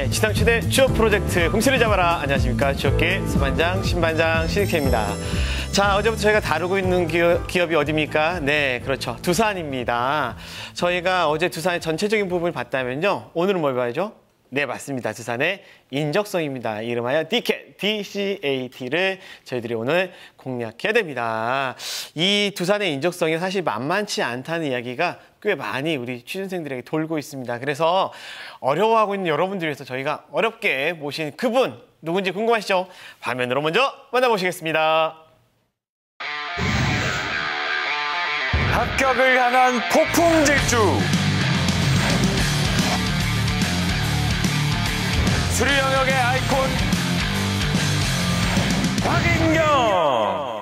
네, 지상 최대 취업 프로젝트 공채를 잡아라. 안녕하십니까. 취업계 수반장, 신반장, 신익태입니다. 자, 어제부터 저희가 다루고 있는 기업이 어디입니까? 네, 그렇죠. 두산입니다. 저희가 어제 두산의 전체적인 부분을 봤다면요. 오늘은 뭘 봐야죠? 네, 맞습니다. 두산의 인적성입니다. 이름하여 DCAT를 저희들이 오늘 공략해야 됩니다. 이 두산의 인적성이 사실 만만치 않다는 이야기가 꽤 많이 우리 취준생들에게 돌고 있습니다. 그래서 어려워하고 있는 여러분들 위해서 저희가 어렵게 모신 그분 누군지 궁금하시죠? 화면으로 먼저 만나보시겠습니다. 합격을 향한 폭풍 질주. 수리 영역의 아이콘 곽인경.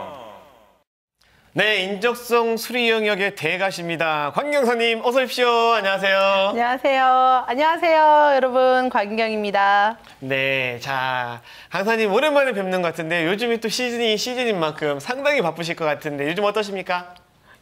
네, 인적성 수리 영역의 대가십니다. 곽인경사님 어서 오십시오. 안녕하세요. 안녕하세요. 안녕하세요, 여러분. 곽인경입니다. 네, 자, 강사님 오랜만에 뵙는 것 같은데 요즘이 또 시즌인 만큼 상당히 바쁘실 것 같은데 요즘 어떠십니까?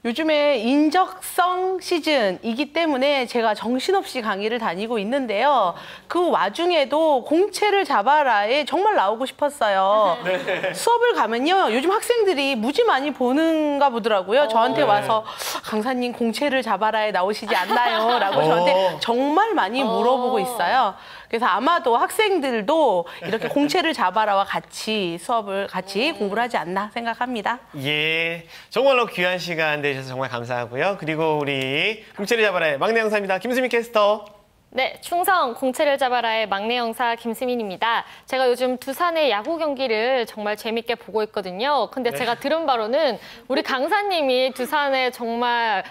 요즘에 인적성 시즌이기 때문에 제가 정신없이 강의를 다니고 있는데요. 그 와중에도 공채를 잡아라에 정말 나오고 싶었어요. 네. 수업을 가면요. 요즘 학생들이 무지 많이 보는가 보더라고요. 저한테 네. 와서 강사님 공채를 잡아라에 나오시지 않나요? 라고 저한테 정말 많이 물어보고 있어요. 그래서 아마도 학생들도 이렇게 공채를 잡아라와 같이 수업을 같이 공부를 하지 않나 생각합니다. 예, 정말로 귀한 시간 내주셔서 정말 감사하고요. 그리고 우리 공채를 잡아라의 막내 형사입니다. 김수민 캐스터. 네, 충성 공채를 잡아라의 막내 형사 김수민입니다. 제가 요즘 두산의 야구 경기를 정말 재밌게 보고 있거든요. 근데 네. 제가 들은 바로는 우리 강사님이 두산의 정말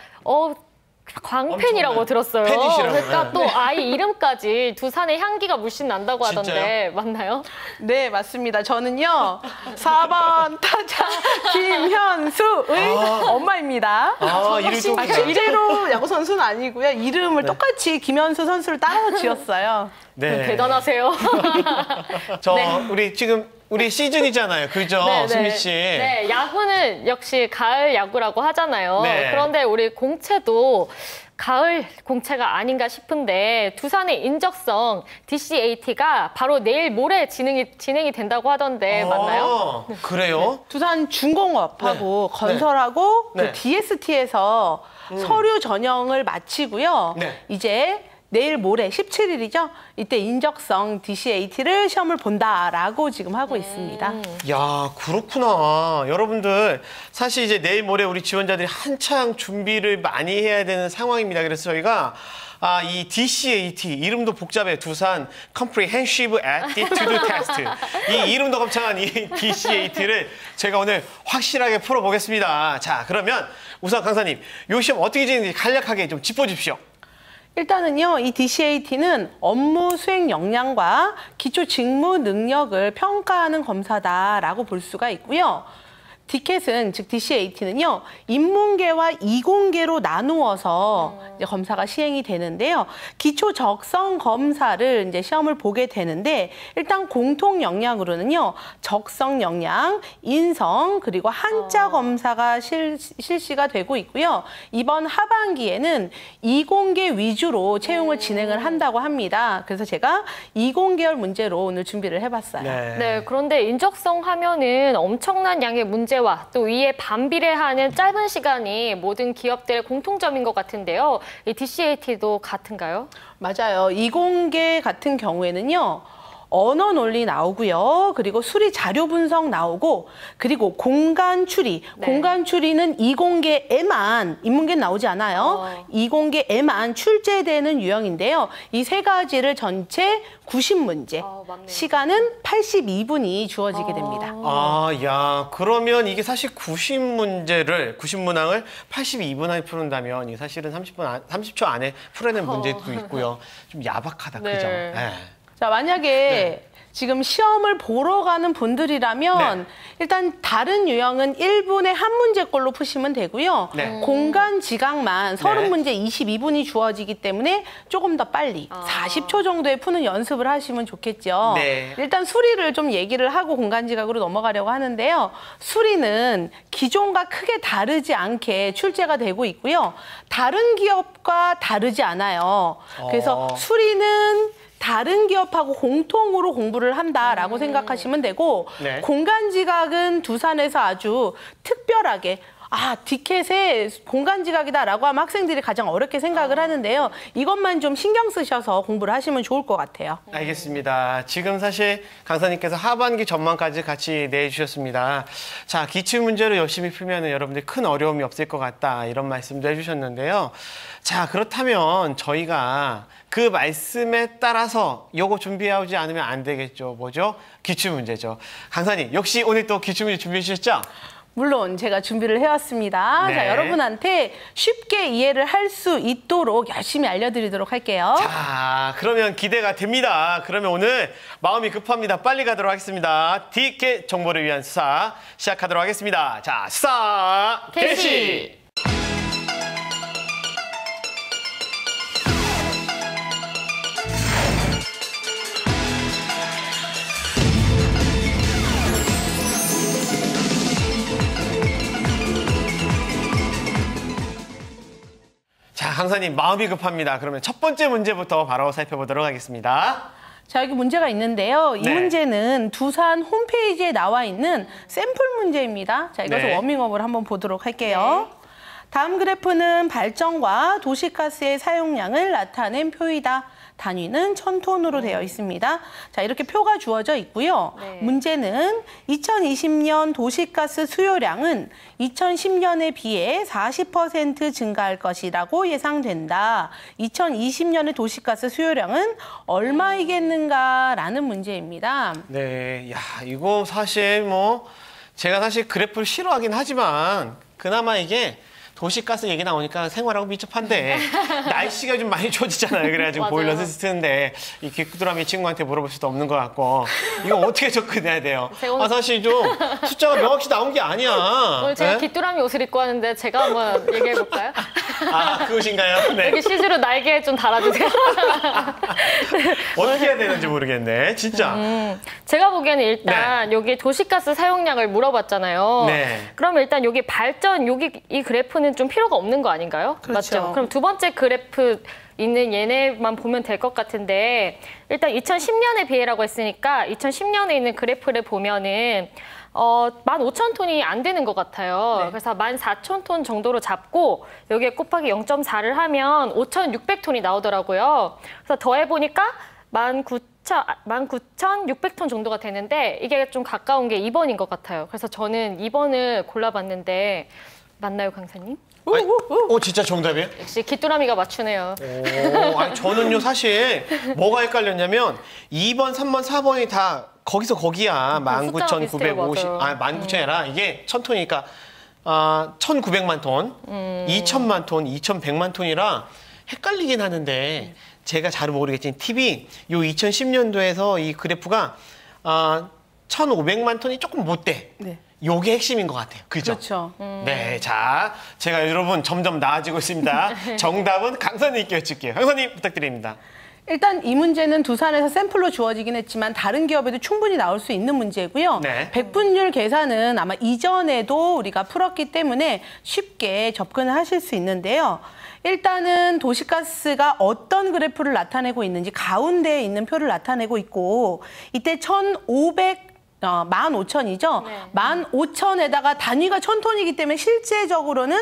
광팬이라고 들었어요. 팬이시라고요. 그러니까 또 아이 이름까지 두산의 향기가 물씬 난다고 하던데 진짜요? 맞나요? 네, 맞습니다. 저는요, 4번 타자 김현수의 엄마입니다. 이름이 또 실제로 야구 선수는 아니고요. 이름을 똑같이 김현수 선수를 따로 지었어요. 네. 대단하세요. 우리 시즌이잖아요. 그죠? 네, 수민 씨. 네, 야구는 역시 가을 야구라고 하잖아요. 네. 그런데 우리 공채도 가을 공채가 아닌가 싶은데 두산의 인적성 DCAT가 바로 내일 모레 진행이 된다고 하던데 맞나요? 그래요? 두산 중공업하고 네. 건설하고 네. 그 DST에서 서류 전형을 마치고요. 네. 이제 내일 모레 17일이죠. 이때 인적성 DCAT를 시험을 본다라고 지금 하고 있습니다. 야, 그렇구나. 여러분들 사실 이제 내일 모레 우리 지원자들이 한창 준비를 많이 해야 되는 상황입니다. 그래서 저희가 이 DCAT 이름도 복잡해. 두산 Comprehensive Aptitude Test. 이 이름도 거창한 이 DCAT를 제가 오늘 확실하게 풀어보겠습니다. 자, 그러면 우선 강사님, 이 시험 어떻게 진행되는지 간략하게 좀 짚어주십시오. 일단은요, 이 DCAT는 업무 수행 역량과 기초 직무 능력을 평가하는 검사다라고 볼 수가 있고요. DCAT은, 즉 DCAT는요, 인문계와 이공계로 나누어서 이제 검사가 시행이 되는데요. 기초 적성 검사를 이제 시험을 보게 되는데, 일단 공통 역량으로는요, 적성 역량, 인성, 그리고 한자 검사가 실시가 되고 있고요. 이번 하반기에는 이공계 위주로 채용을 진행을 한다고 합니다. 그래서 제가 이공계열 문제로 오늘 준비를 해봤어요. 네, 그런데 인적성 하면은 엄청난 양의 문제와 또 이에 반비례하는 짧은 시간이 모든 기업들의 공통점인 것 같은데요. 이 DCAT도 같은가요? 맞아요. 이공계 같은 경우에는요. 언어 논리 나오고요. 그리고 수리 자료 분석 나오고, 그리고 공간 추리. 네. 공간 추리는 이공계에만, 인문계는 나오지 않아요. 이공계에만 출제되는 유형인데요. 이 세 가지를 전체 90문제. 맞네요. 시간은 82분이 주어지게 됩니다. 야, 그러면 이게 사실 90문항을 82분 안에 푸는다면 이게 사실은 30초 안에 풀어낸 문제도 있고요. 좀 야박하다, 네. 그죠? 네. 자, 만약에 지금 시험을 보러 가는 분들이라면 일단 다른 유형은 1분에 한 문제꼴로 푸시면 되고요. 공간 지각만 30문제 22분이 주어지기 때문에 조금 더 빨리 40초 정도에 푸는 연습을 하시면 좋겠죠. 일단 수리를 좀 얘기를 하고 공간 지각으로 넘어가려고 하는데요. 수리는 기존과 크게 다르지 않게 출제가 되고 있고요. 다른 기업과 다르지 않아요. 그래서 수리는 다른 기업하고 공통으로 공부를 한다라고 생각하시면 되고 네. 공간지각은 두산에서 아주 특별하게 디켓의 공간지각이다라고 하면 학생들이 가장 어렵게 생각을 하는데요. 이것만 좀 신경 쓰셔서 공부를 하시면 좋을 것 같아요. 알겠습니다. 지금 사실 강사님께서 하반기 전망까지 같이 내주셨습니다. 자, 기출 문제를 열심히 풀면 여러분들 큰 어려움이 없을 것 같다 이런 말씀도 해주셨는데요. 자, 그렇다면 저희가 그 말씀에 따라서 요거 준비하지 않으면 안 되겠죠. 뭐죠? 기출 문제죠. 강사님, 역시 오늘 또 기출 문제 준비해 주셨죠? 물론 제가 준비를 해왔습니다. 네. 자, 여러분한테 쉽게 이해를 할 수 있도록 열심히 알려드리도록 할게요. 자, 그러면 기대가 됩니다. 그러면 오늘 마음이 급합니다. 빨리 가도록 하겠습니다. DK 정보를 위한 수사 시작하도록 하겠습니다. 자, 수사 개시! 자, 강사님 마음이 급합니다. 그러면 첫 번째 문제부터 바로 살펴보도록 하겠습니다. 자, 여기 문제가 있는데요. 이 네. 문제는 두산 홈페이지에 나와 있는 샘플 문제입니다. 자, 이것을 네. 워밍업을 한번 보도록 할게요. 다음 그래프는 발전과 도시가스의 사용량을 나타낸 표이다. 단위는 1000톤으로 되어 있습니다. 자, 이렇게 표가 주어져 있고요. 네. 문제는 2020년 도시가스 수요량은 2010년에 비해 40% 증가할 것이라고 예상된다. 2020년의 도시가스 수요량은 얼마이겠는가라는 문제입니다. 네, 야, 이거 사실 제가 사실 그래프를 싫어하긴 하지만 그나마 이게 도시가스 얘기 나오니까 생활하고 밀접한데 날씨가 좀 많이 좋아지잖아요. 그래가지고 맞아요. 보일러 쓰는데 이 귀뚜라미 친구한테 물어볼 수도 없는 것 같고 이거 어떻게 접근해야 돼요? 제가 오늘- 사실 좀 숫자가 명확히 나온 게 아니야. 오늘 제가 네? 귀뚜라미 옷을 입고 왔는데 제가 한번 얘기해 볼까요? 아, 그것인가요? 네. 여기 CG로 날개 좀 달아주세요. 어떻게 해야 되는지 모르겠네. 진짜. 제가 보기에는 일단 여기 도시가스 사용량을 물어봤잖아요. 네. 그러면 일단 여기 발전, 이 그래프는 좀 필요가 없는 거 아닌가요? 그렇죠. 맞죠? 그럼 두 번째 그래프 있는 얘네만 보면 될 것 같은데 일단 2010년에 비해라고 했으니까 2010년에 있는 그래프를 보면은 15,000톤이 안 되는 것 같아요. 네. 그래서 14,000톤 정도로 잡고 여기에 곱하기 0.4를 하면 5,600톤이 나오더라고요. 그래서 더해보니까 19,600톤 정도가 되는데 이게 좀 가까운 게 2번인 것 같아요. 그래서 저는 2번을 골라봤는데 맞나요, 강사님? 아니, 진짜 정답이에요? 역시 귀뚜라미가 맞추네요. 아니, 저는요, 사실 뭐가 헷갈렸냐면 2번, 3번, 4번이 다 거기서 거기야. 숫자가 비슷해요, 1950, 맞아요. 19,000이 아니라 이게 1000톤이니까 1,900만 톤, 2,000만 톤, 2,100만 톤이라 헷갈리긴 하는데 제가 잘 모르겠지만 팁이 요 2010년도에서 이 그래프가 1,500만 톤이 조금 못 돼. 네. 요게 핵심인 것 같아요. 그죠? 그렇죠. 네, 자, 제가 여러분 점점 나아지고 있습니다. 정답은 강사님께 여쭐게요. 강사님 부탁드립니다. 일단 이 문제는 두산에서 샘플로 주어지긴 했지만 다른 기업에도 충분히 나올 수 있는 문제고요. 네. 백분율 계산은 아마 이전에도 우리가 풀었기 때문에 쉽게 접근을 하실 수 있는데요. 일단은 도시가스가 어떤 그래프를 나타내고 있는지 가운데에 있는 표를 나타내고 있고 이때 15,000이죠. 네. 15,000에다가 단위가 1000톤이기 때문에 실제적으로는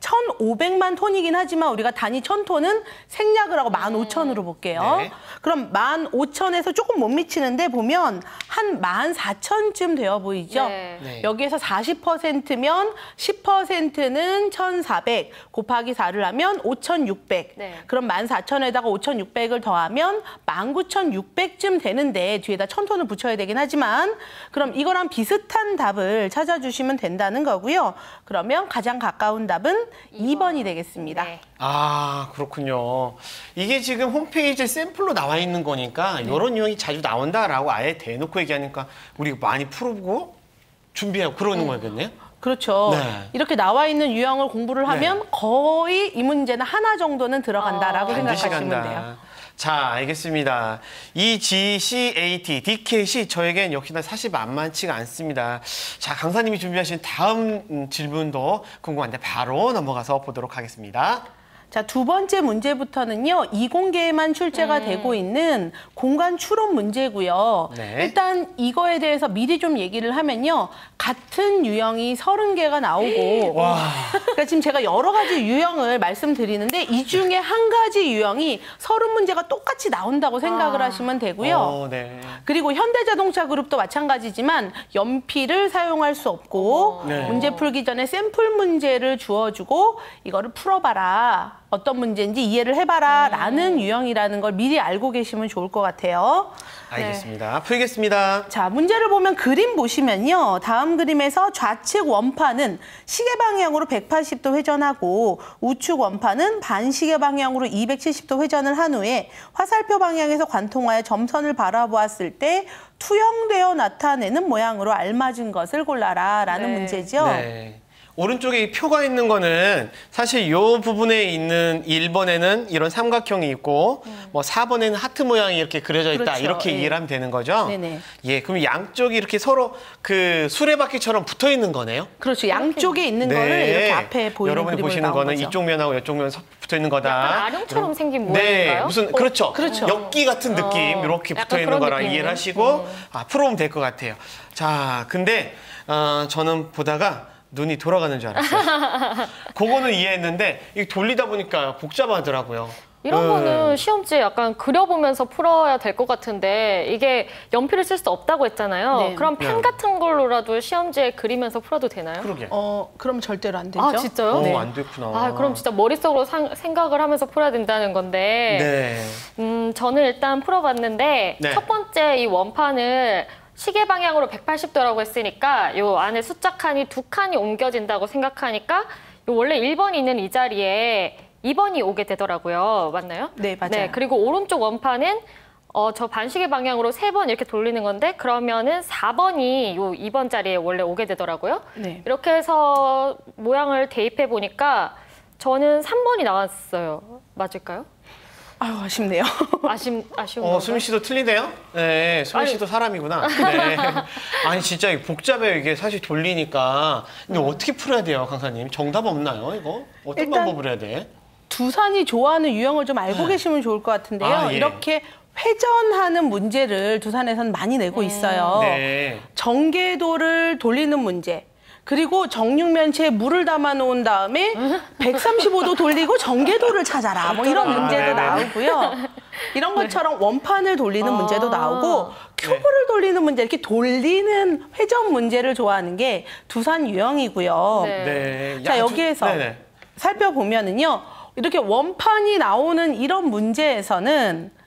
1,500만 톤이긴 하지만 우리가 단위 1000톤은 생략을 하고 15,000으로 볼게요. 네. 그럼 15,000에서 조금 못 미치는데 보면 한 14,000쯤 되어 보이죠? 네. 네. 여기에서 40%면 10%는 1,400 곱하기 4를 하면 5,600. 네. 그럼 14,000에다가 5,600을 더하면 19,600쯤 되는데 뒤에다 1,000톤을 붙여야 되긴 하지만 그럼 이거랑 비슷한 답을 찾아주시면 된다는 거고요. 그러면 가장 가까운 답은 2번이 되겠습니다. 네. 아, 그렇군요. 이게 지금 홈페이지에 샘플로 나와 있는 거니까 이런 유형이 자주 나온다라고 아예 대놓고 얘기하니까 우리가 많이 풀어보고 준비하고 그러는 거겠네요. 그렇죠. 네. 이렇게 나와 있는 유형을 공부를 하면 거의 이 문제는 하나 정도는 들어간다라고 반드시 생각하시면 간다. 돼요. 자, 알겠습니다. 이 GCAT, DKC 저에겐 역시나 사실 만만치가 않습니다. 자, 강사님이 준비하신 다음 질문도 궁금한데 바로 넘어가서 보도록 하겠습니다. 자, 두 번째 문제부터는요, 이공계에만 출제가 되고 있는 공간 추론 문제고요. 네. 일단 이거에 대해서 미리 좀 얘기를 하면요, 같은 유형이 30개가 나오고, 그러니까 지금 제가 여러 가지 유형을 말씀드리는데 이 중에 한 가지 유형이 30문제가 똑같이 나온다고 생각을 하시면 되고요. 네. 그리고 현대자동차 그룹도 마찬가지지만 연필을 사용할 수 없고 네. 문제 풀기 전에 샘플 문제를 주어주고 이거를 풀어봐라. 어떤 문제인지 이해를 해봐라 라는 유형이라는 걸 미리 알고 계시면 좋을 것 같아요. 알겠습니다. 풀겠습니다. 자, 문제를 보면 그림 보시면요. 다음 그림에서 좌측 원판은 시계 방향으로 180도 회전하고 우측 원판은 반시계 방향으로 270도 회전을 한 후에 화살표 방향에서 관통하여 점선을 바라보았을 때 투영되어 나타내는 모양으로 알맞은 것을 골라라 라는 네. 문제죠. 네. 오른쪽에 이 표가 있는 거는 사실 이 부분에 있는 1번에는 이런 삼각형이 있고 뭐 4번에는 하트 모양이 이렇게 그려져 있다. 그렇죠. 이렇게 예. 이해를 하면 되는 거죠? 네네. 예, 그럼 양쪽이 이렇게 서로 그 수레바퀴처럼 붙어 있는 거네요? 그렇죠. 양쪽에 있는 거를 이렇게 앞에 보이는 여러분이 그림으로 보시는 나온 거는 거죠. 이쪽 면하고 이쪽 면 붙어 있는 거다. 약간 아령처럼 생긴 네, 모양인가요? 무슨 그렇죠. 그렇죠. 엽기 같은 느낌 이렇게 약간 붙어 있는 그런 거랑 느낌이네. 이해를 하시고 풀어보면 될 것 같아요. 자, 근데 저는 보다가 눈이 돌아가는 줄 알았어요. 그거는 이해했는데 이게 돌리다 보니까 복잡하더라고요. 이런 거는 시험지에 약간 그려보면서 풀어야 될 것 같은데 이게 연필을 쓸 수 없다고 했잖아요. 네. 그럼 펜 같은 걸로라도 시험지에 그리면서 풀어도 되나요? 그러게. 그럼 절대로 안 되죠. 아, 진짜요? 네. 안 됐구나. 아, 그럼 진짜 머릿속으로 생각을 하면서 풀어야 된다는 건데 네. 저는 일단 풀어봤는데 네. 첫 번째 이 원판을 시계 방향으로 180도라고 했으니까 요 안에 숫자 칸이 2칸이 옮겨진다고 생각하니까 요 원래 1번이 있는 이 자리에 2번이 오게 되더라고요. 맞나요? 네, 맞아요. 네, 그리고 오른쪽 원판은 저 반시계 방향으로 3번 이렇게 돌리는 건데 그러면은 4번이 요 2번 자리에 원래 오게 되더라고요. 네. 이렇게 해서 모양을 대입해 보니까 저는 3번이 나왔어요. 맞을까요? 아유, 아쉽네요. 아쉬운 건가요? 수민 씨도 틀리네요? 네, 수민 씨도 사람이구나. 네. 아니, 진짜 이게 복잡해요. 이게 사실 돌리니까. 근데 어떻게 풀어야 돼요, 강사님? 정답 없나요, 이거? 어떤 일단 방법을 해야 돼? 두산이 좋아하는 유형을 좀 알고 계시면 좋을 것 같은데요. 아, 예. 이렇게 회전하는 문제를 두산에서는 많이 내고 있어요. 네. 전개도를 돌리는 문제. 그리고 정육면체에 물을 담아 놓은 다음에 135도 돌리고 전개도를 찾아라. 뭐 이런 문제도 네네. 나오고요. 이런 것처럼 원판을 돌리는 문제도 나오고 큐브를 돌리는 문제, 이렇게 돌리는 회전 문제를 좋아하는 게 두산 유형이고요. 네. 네. 자, 야, 여기에서 네네. 살펴보면은요. 이렇게 원판이 나오는 이런 문제에서는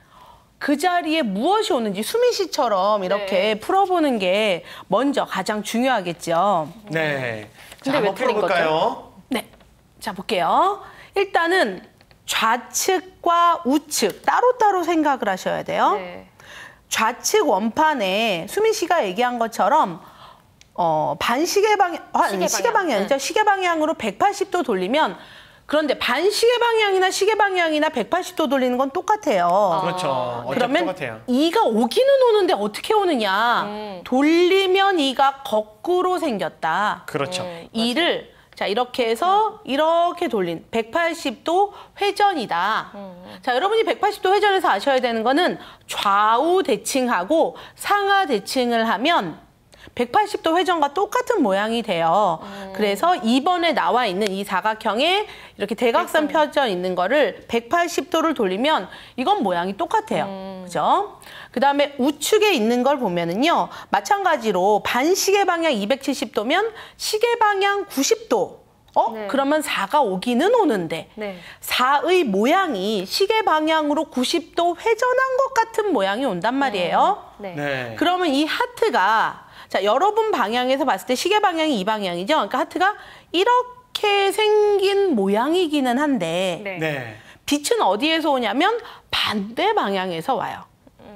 그 자리에 무엇이 오는지 수민 씨처럼 이렇게 네. 풀어보는 게 먼저 가장 중요하겠죠. 네. 자, 근데 왜 한번 틀린 풀어볼까요? 네. 자, 볼게요. 일단은 좌측과 우측 따로따로 생각을 하셔야 돼요. 네. 좌측 원판에 수민 씨가 얘기한 것처럼 반시계 방향, 시계 방향이죠. 시계 방향으로 180도 돌리면 그런데 반시계 방향이나 시계 방향이나 180도 돌리는 건 똑같아요. 그렇죠. 어차피 그러면 똑같아요. 이가 오기는 오는데 어떻게 오느냐. 돌리면 이가 거꾸로 생겼다. 그렇죠. 이를 자 이렇게 해서 이렇게 돌린 180도 회전이다. 자, 여러분이 180도 회전에서 아셔야 되는 거는 좌우 대칭하고 상하 대칭을 하면 180도 회전과 똑같은 모양이 돼요. 그래서 2번에 나와 있는 이 사각형에 이렇게 대각선 펴져 있는 거를 180도를 돌리면 이건 모양이 똑같아요. 그죠? 그 다음에 우측에 있는 걸 보면은요. 마찬가지로 반시계 방향 270도면 시계 방향 90도. 네. 그러면 4가 오기는 오는데 네. 4의 모양이 시계 방향으로 90도 회전한 것 같은 모양이 온단 말이에요. 네. 네. 그러면 이 하트가 자 여러분 방향에서 봤을 때 시계 방향이 이 방향이죠. 그러니까 하트가 이렇게 생긴 모양이기는 한데 네. 네. 빛은 어디에서 오냐면 반대 방향에서 와요.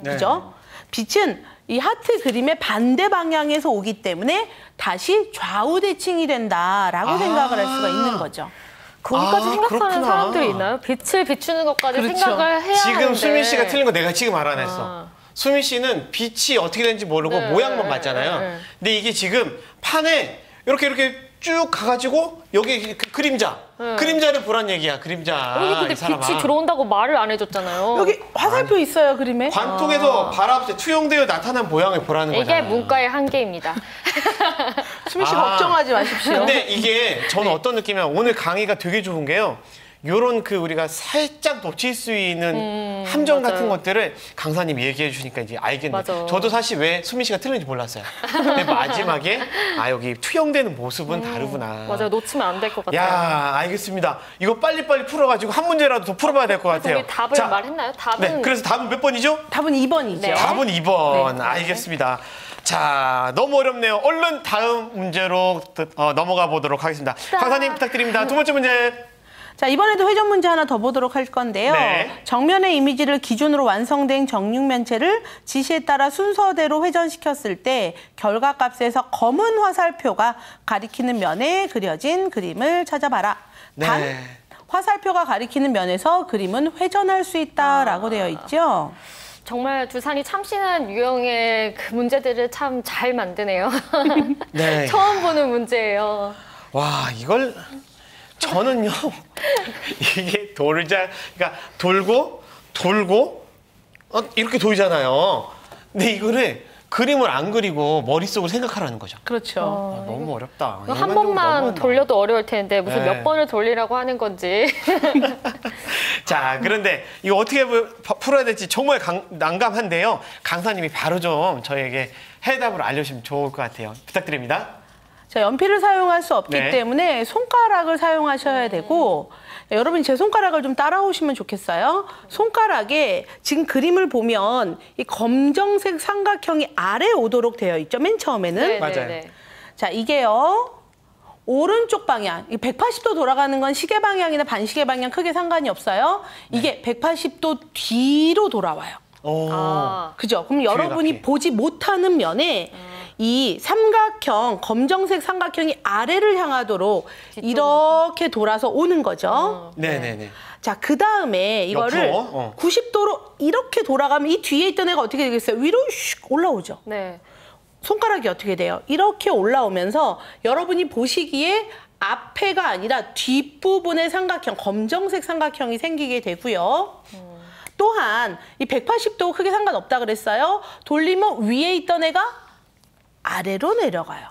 네. 그죠? 빛은 이 하트 그림의 반대 방향에서 오기 때문에 다시 좌우 대칭이 된다라고 생각을 할 수가 있는 거죠. 거기까지 생각하는 그렇구나. 사람들이 있나요? 빛을 비추는 것까지 그렇죠. 생각을 해야 지금 하는데. 수민 씨가 틀린 거 내가 지금 알아냈어. 아. 수민 씨는 빛이 어떻게 되는지 모르고 네, 모양만 네, 봤잖아요. 네. 근데 이게 지금 판에 이렇게 쭉 가가지고 여기 그 그림자 그림자를 보란 얘기야, 그림자. 여기 근데 이 사람아. 빛이 들어온다고 말을 안 해줬잖아요. 여기 화살표 있어요, 그림에. 관통에서 바람에 투영되어 나타난 모양을 보라는 거잖아. 이게 문과의 한계입니다. 수민 씨 걱정하지 마십시오. 근데 이게 저는 어떤 느낌이냐면 오늘 강의가 되게 좋은 게요. 요런 그 우리가 살짝 놓칠 수 있는 함정 맞아요. 같은 것들을 강사님이 얘기해 주니까 이제 알겠네요. 맞아. 저도 사실 왜 수민 씨가 틀린지 몰랐어요. 근데 마지막에 여기 투영되는 모습은 다르구나. 맞아요. 놓치면 안 될 것 같아요. 야, 알겠습니다. 이거 빨리빨리 풀어가지고 한 문제라도 더 풀어봐야 될 것 같아요. 우리 답을 자, 말했나요? 답은 네, 그래서 답은 몇 번이죠? 답은 2번이죠. 네. 답은 2번. 네. 알겠습니다. 자, 너무 어렵네요. 얼른 다음 문제로 넘어가 보도록 하겠습니다. 강사님 부탁드립니다. 두 번째 문제. 자, 이번에도 회전 문제 하나 더 보도록 할 건데요. 네. 정면의 이미지를 기준으로 완성된 정육면체를 지시에 따라 순서대로 회전시켰을 때 결과값에서 검은 화살표가 가리키는 면에 그려진 그림을 찾아봐라. 네. 단, 화살표가 가리키는 면에서 그림은 회전할 수 있다라고 되어 있죠. 정말 두산이 참신한 유형의 그 문제들을 참 잘 만드네요. 네. 처음 보는 문제예요. 와, 이걸 저는요. 이게 그러니까 돌고 이렇게 돌잖아요. 근데 이거를 그림을 안 그리고 머릿속으로 생각하라는 거죠. 그렇죠. 너무 어렵다. 한 인간적으로 번만 너무한다. 돌려도 어려울 텐데 무슨 네. 몇 번을 돌리라고 하는 건지. 자, 그런데 이거 어떻게 풀어야 될지 정말 난감한데요. 강사님이 바로 좀 저에게 해답을 알려주시면 좋을 것 같아요. 부탁드립니다. 자, 연필을 사용할 수 없기 네. 때문에 손가락을 사용하셔야 되고 여러분 제 손가락을 좀 따라오시면 좋겠어요. 손가락에 지금 그림을 보면 이 검정색 삼각형이 아래 오도록 되어 있죠. 맨 처음에는. 맞아요. 자, 이게요. 오른쪽 방향, 180도 돌아가는 건 시계 방향이나 반시계 방향 크게 상관이 없어요. 이게 180도 뒤로 돌아와요. 오. 아, 그죠? 그럼 여러분이 뒤에. 보지 못하는 면에 이 삼각형, 검정색 삼각형이 아래를 향하도록 이렇게 돌아서 오는 거죠. 네네네. 자, 그 다음에 이거를 옆으로? 90도로 이렇게 돌아가면 이 뒤에 있던 애가 어떻게 되겠어요? 위로 슉 올라오죠. 네. 손가락이 어떻게 돼요? 이렇게 올라오면서 여러분이 보시기에 앞에가 아니라 뒷부분의 삼각형, 검정색 삼각형이 생기게 되고요. 또한 이 180도 크게 상관없다 그랬어요. 돌리면 위에 있던 애가 아래로 내려가요.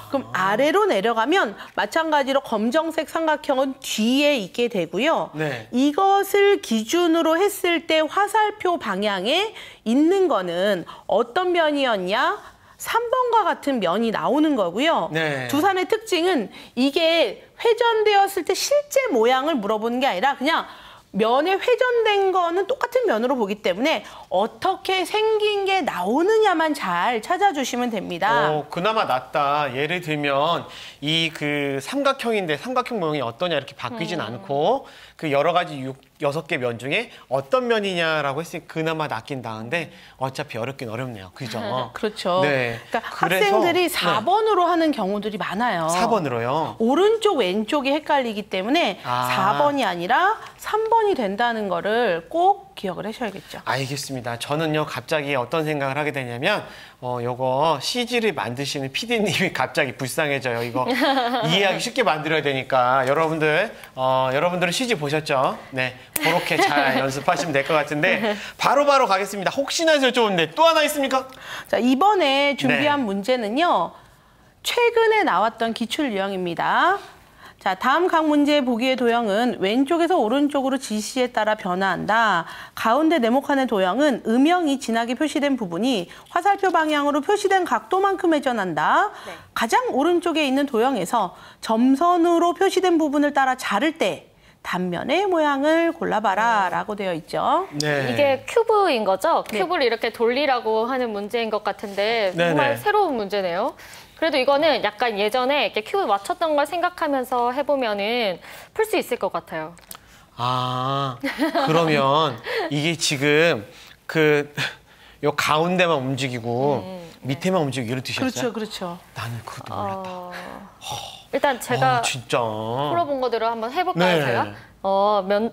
그럼 아래로 내려가면 마찬가지로 검정색 삼각형은 뒤에 있게 되고요. 네. 이것을 기준으로 했을 때 화살표 방향에 있는 거는 어떤 면이었냐? 3번과 같은 면이 나오는 거고요. 네. 두산의 특징은 이게 회전되었을 때 실제 모양을 물어보는 게 아니라 그냥 면에 회전된 거는 똑같은 면으로 보기 때문에 어떻게 생긴 게 나오느냐만 잘 찾아주시면 됩니다. 그나마 낫다. 예를 들면 이 그 삼각형인데 삼각형 모양이 어떠냐 이렇게 바뀌진 않고 그 여러 가지 6개 면 중에 어떤 면이냐라고 했으니 그나마 낫긴 나은데 어차피 어렵긴 어렵네요. 그죠? 그렇죠. 네. 그러니까 그래서, 학생들이 4번으로 하는 경우들이 많아요. 4번으로요. 오른쪽 왼쪽이 헷갈리기 때문에 아. 4번이 아니라 3번이 된다는 거를 꼭 기억을 하셔야겠죠. 알겠습니다. 저는요 갑자기 어떤 생각을 하게 되냐면 요거 CG를 만드시는 PD님이 갑자기 불쌍해져요. 이거 이해하기 쉽게 만들어야 되니까 여러분들은 CG 보셨죠? 네, 그렇게 잘 연습하시면 될 것 같은데 바로 가겠습니다. 혹시나 해서 여쭤보는데 또 하나 있습니까? 자, 이번에 준비한 네. 문제는요. 최근에 나왔던 기출 유형입니다. 자, 다음 각 문제의 보기의 도형은 왼쪽에서 오른쪽으로 지시에 따라 변화한다. 가운데 네모칸의 도형은 음영이 진하게 표시된 부분이 화살표 방향으로 표시된 각도만큼 회전한다. 네. 가장 오른쪽에 있는 도형에서 점선으로 표시된 부분을 따라 자를 때 단면의 모양을 골라봐라 라고 되어 있죠. 네. 이게 큐브인 거죠? 네. 큐브를 이렇게 돌리라고 하는 문제인 것 같은데 네네. 정말 새로운 문제네요. 그래도 이거는 약간 예전에 이렇게 큐브 맞췄던 걸 생각하면서 해보면은 풀 수 있을 것 같아요. 그러면 이게 지금 요 가운데만 움직이고 밑에만 움직이고 이런 뜻이었어요? 그렇죠. 나는 그것도 몰랐다. 일단 제가 진짜. 풀어본 거대로 한번 해볼까요, 네. 제가?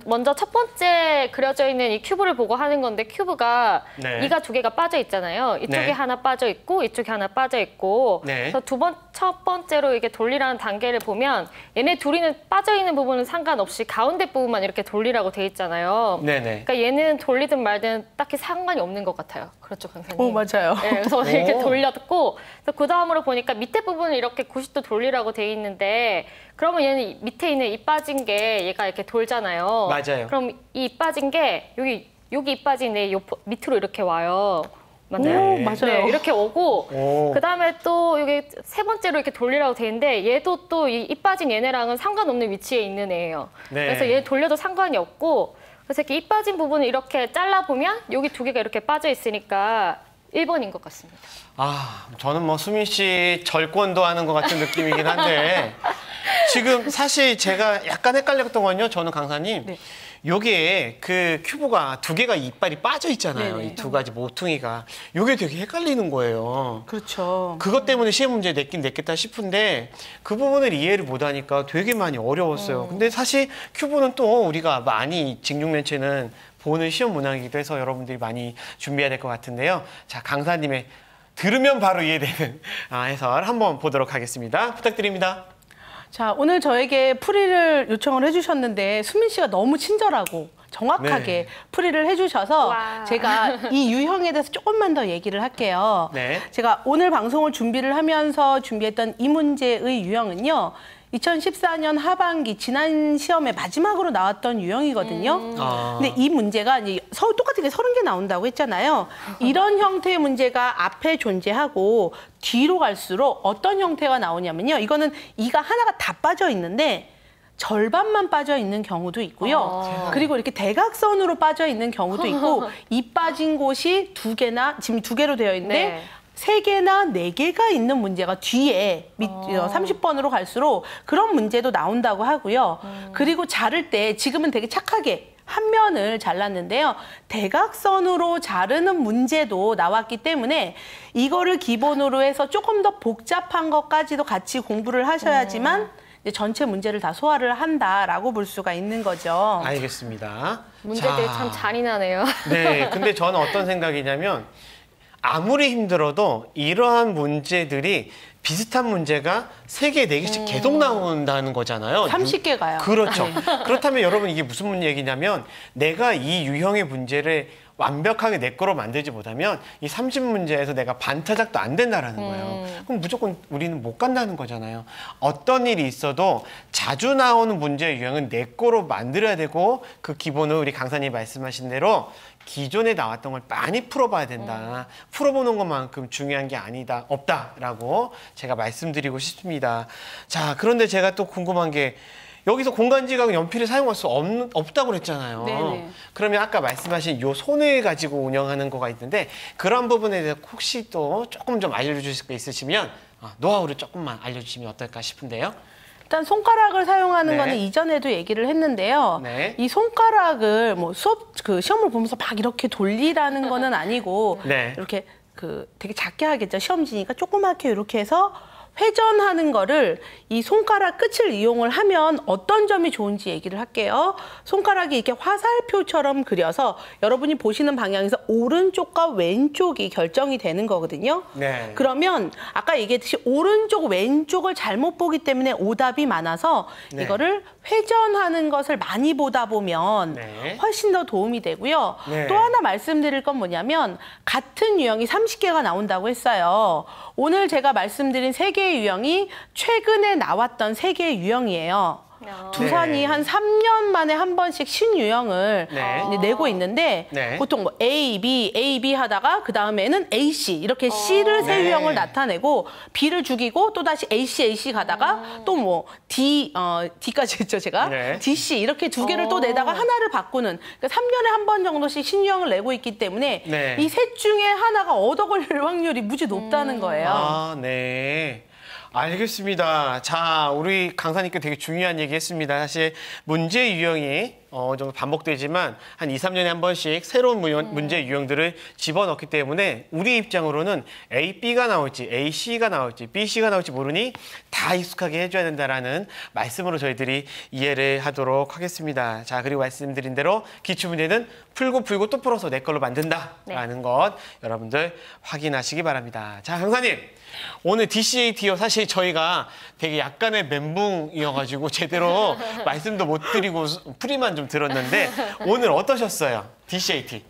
먼저 첫 번째 그려져 있는 이 큐브를 보고 하는 건데 큐브가 네. 이가 두 개가 빠져 있잖아요. 이쪽에 네. 하나 빠져 있고 이쪽에 하나 빠져 있고 네. 그래서 두 번 첫 번째로 이렇게 돌리라는 단계를 보면 얘네 둘이는 빠져있는 부분은 상관없이 가운데 부분만 이렇게 돌리라고 돼 있잖아요. 네네. 그러니까 얘는 돌리든 말든 딱히 상관이 없는 것 같아요. 그렇죠, 강사님? 오, 맞아요. 네, 그래서 이렇게 오. 돌렸고 그 다음으로 보니까 밑에 부분을 이렇게 90도 돌리라고 돼 있는데 그러면 얘는 밑에 있는 이 빠진 게 얘가 이렇게 돌잖아요. 맞아요. 그럼 이 빠진 게 여기 이 빠진 애 밑으로 이렇게 와요. 맞나요? 오, 맞아요. 네, 이렇게 오고 오. 그다음에 또 여기 세 번째로 이렇게 돌리라고 돼 있는데 얘도 또 이 빠진 얘네랑은 상관없는 위치에 있는 애예요. 네. 그래서 얘 돌려도 상관이 없고 그래서 이렇게 이 빠진 부분을 이렇게 잘라보면 여기 두 개가 이렇게 빠져 있으니까 1번인 것 같습니다. 아, 저는 뭐 수민 씨 절권도 하는 것 같은 느낌이긴 한데 지금 사실 제가 약간 헷갈렸던 건요. 저는 강사님. 네. 여기에 그 큐브가 두 개가 이빨이 빠져 있잖아요. 네네. 이 두 가지 모퉁이가. 요게 되게 헷갈리는 거예요. 그렇죠. 그것 때문에 시험 문제 냈겠다 싶은데 그 부분을 이해를 못하니까 되게 많이 어려웠어요. 근데 사실 큐브는 또 우리가 많이 직육면체는 보는 시험 문항이기도 해서 여러분들이 많이 준비해야 될 것 같은데요. 자, 강사님의 들으면 바로 이해되는 해설 한번 보도록 하겠습니다. 부탁드립니다. 자, 오늘 저에게 풀이를 요청을 해주셨는데 수민 씨가 너무 친절하고 정확하게 네. 풀이를 해주셔서 와. 제가 이 유형에 대해서 조금만 더 얘기를 할게요. 네. 제가 오늘 방송을 준비를 하면서 준비했던 이 문제의 유형은요. 2014년 하반기 지난 시험에 마지막으로 나왔던 유형이거든요. 아. 근데 이 문제가 이제 똑같은 게 30개 나온다고 했잖아요. 이런 형태의 문제가 앞에 존재하고 뒤로 갈수록 어떤 형태가 나오냐면요. 이거는 이가 하나가 다 빠져 있는데 절반만 빠져 있는 경우도 있고요. 그리고 이렇게 대각선으로 빠져 있는 경우도 있고 이 빠진 곳이 두 개나 지금 두 개로 되어 있는데 네. 3개나 4개가 있는 문제가 뒤에 30번으로 갈수록 그런 문제도 나온다고 하고요. 그리고 자를 때 지금은 되게 착하게 한 면을 잘랐는데요. 대각선으로 자르는 문제도 나왔기 때문에 이거를 기본으로 해서 조금 더 복잡한 것까지도 같이 공부를 하셔야지만 이제 전체 문제를 다 소화를 한다라고 볼 수가 있는 거죠. 알겠습니다. 문제들이 자, 참 잔인하네요. 네, 근데 저는 어떤 생각이냐면 아무리 힘들어도 이러한 문제들이 비슷한 문제가 3개, 4개씩 계속 나온다는 거잖아요. 30개가요. 그렇죠. 그렇다면 여러분 이게 무슨 얘기냐면 내가 이 유형의 문제를 완벽하게 내 거로 만들지 못하면 이 30문제에서 내가 반타작도 안 된다라는 거예요. 그럼 무조건 우리는 못 간다는 거잖아요. 어떤 일이 있어도 자주 나오는 문제의 유형은 내 거로 만들어야 되고 그 기본은 우리 강사님이 말씀하신 대로 기존에 나왔던 걸 많이 풀어봐야 된다. 풀어보는 것만큼 중요한 게 없다라고 제가 말씀드리고 싶습니다. 자, 그런데 제가 또 궁금한 게 여기서 공간지각 연필을 사용할 수 없다고 그랬잖아요. 네네. 그러면 아까 말씀하신 요 손을 가지고 운영하는 거가 있는데 그런 부분에 대해서 혹시 또 조금 좀 알려주실 거 있으시면 노하우를 조금만 알려주시면 어떨까 싶은데요. 일단 손가락을 사용하는 네. 거는 이전에도 얘기를 했는데요. 네. 이 손가락을 뭐 시험을 보면서 막 이렇게 돌리라는 거는 아니고 네. 이렇게 되게 작게 하겠죠. 시험지니까 조그맣게 이렇게 해서 회전하는 거를 이 손가락 끝을 이용을 하면 어떤 점이 좋은지 얘기를 할게요. 손가락이 이렇게 화살표처럼 그려서 여러분이 보시는 방향에서 오른쪽과 왼쪽이 결정이 되는 거거든요. 네. 그러면 아까 얘기했듯이 오른쪽, 왼쪽을 잘못 보기 때문에 오답이 많아서 네. 이거를 회전하는 것을 많이 보다 보면 네. 훨씬 더 도움이 되고요. 네. 또 하나 말씀드릴 건 뭐냐면 같은 유형이 30개가 나온다고 했어요. 오늘 제가 말씀드린 3개의 유형이 최근에 나왔던 3개의 유형이에요. 두산이 네. 한 3년 만에 한 번씩 신유형을 네. 이제 내고 있는데 네. 보통 뭐 A, B 하다가 그 다음에는 AC 이렇게 C를 세 네. 유형을 나타내고 B를 죽이고 또 다시 AC 가다가 또 뭐 D까지 했죠 제가 네. DC 이렇게 두 개를 또 내다가 하나를 바꾸는 그러니까 3년에 한 번 정도씩 신유형을 내고 있기 때문에 네. 이 셋 중에 하나가 얻어 걸릴 확률이 무지 높다는 거예요. 네. 알겠습니다. 자, 우리 강사님께 되게 중요한 얘기 했습니다. 사실 문제 유형이 정도 반복되지만 한 2, 3년에 한 번씩 새로운 문제 유형들을 집어넣기 때문에 우리 입장으로는 A, B가 나올지 A, C가 나올지 B, C가 나올지 모르니 다 익숙하게 해줘야 된다라는 말씀으로 저희들이 이해를 하도록 하겠습니다. 자, 그리고 말씀드린 대로 기출문제는 풀고 또 풀어서 내 걸로 만든다라는 것 여러분들 확인하시기 바랍니다. 자, 강사님. 오늘 DCAT요. 사실 저희가 되게 약간의 멘붕이어가지고 제대로 말씀도 못 드리고 풀이만 좀 들었는데 오늘 어떠셨어요? DCAT.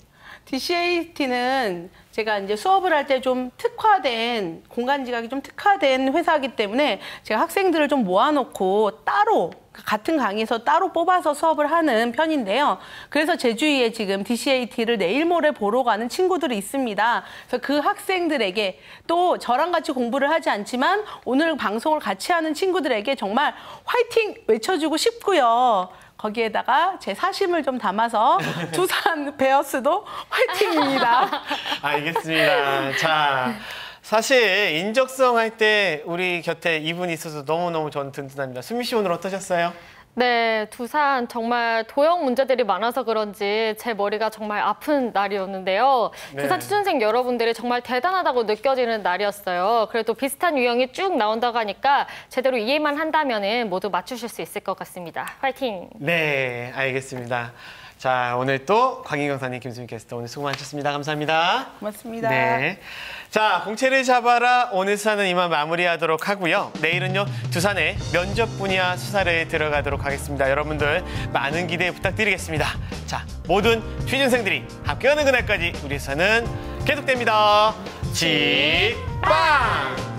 DCAT는 제가 이제 수업을 할 때 좀 특화된, 공간 지각이 좀 특화된 회사이기 때문에 제가 학생들을 좀 모아놓고 따로, 같은 강의에서 따로 뽑아서 수업을 하는 편인데요. 그래서 제 주위에 지금 DCAT를 내일 모레 보러 가는 친구들이 있습니다. 그래서 그 학생들에게 또 저랑 같이 공부를 하지 않지만 오늘 방송을 같이 하는 친구들에게 정말 화이팅 외쳐주고 싶고요. 거기에다가 제 사심을 좀 담아서 두산 베어스도 화이팅입니다. 알겠습니다. 자, 사실 인적성 할 때 우리 곁에 이분이 있어서 너무너무 저는 든든합니다. 수미 씨 오늘 어떠셨어요? 네, 두산 정말 도형 문제들이 많아서 그런지 제 머리가 정말 아픈 날이었는데요. 네. 두산 취준생 여러분들이 정말 대단하다고 느껴지는 날이었어요. 그래도 비슷한 유형이 쭉 나온다고 하니까 제대로 이해만 한다면 모두 맞추실 수 있을 것 같습니다. 화이팅! 네, 알겠습니다. 자, 오늘 또 곽인경 선생님, 김수민 캐스터 오늘 수고 많으셨습니다. 감사합니다. 고맙습니다. 네. 자, 공채를 잡아라. 오늘 수사는 이만 마무리하도록 하고요. 내일은요, 두산의 면접 분야 수사를 들어가도록 하겠습니다. 여러분들 많은 기대 부탁드리겠습니다. 자, 모든 취준생들이 합격하는 그날까지 우리 수사는 계속됩니다. 지빵!